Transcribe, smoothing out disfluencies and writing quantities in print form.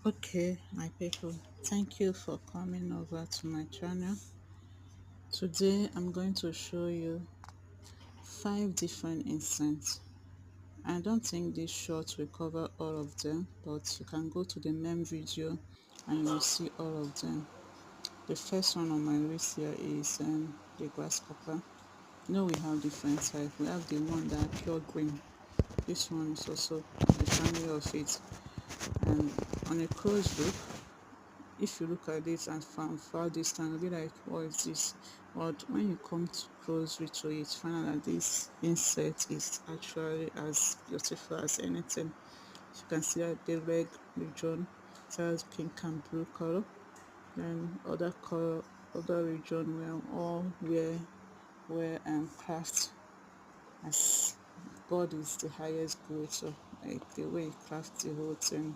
Okay, my people, thank you for coming over to my channel. Today I'm going to show you 5 different incense. I don't think this short will cover all of them, but you can go to the main video and you'll see all of them. The first one on my list here is the grasshopper. You know, we have different types. We have the one that are pure green. This one is also the family of it. And on a close look, if you look at it and from far distance, you'll be like, what is this? But when you come to closely to it, find out that this insect is actually as beautiful as anything. You can see that the leg region it has pink and blue color. Then other region where all where craft as God is the highest good. So like the way he crafts the whole thing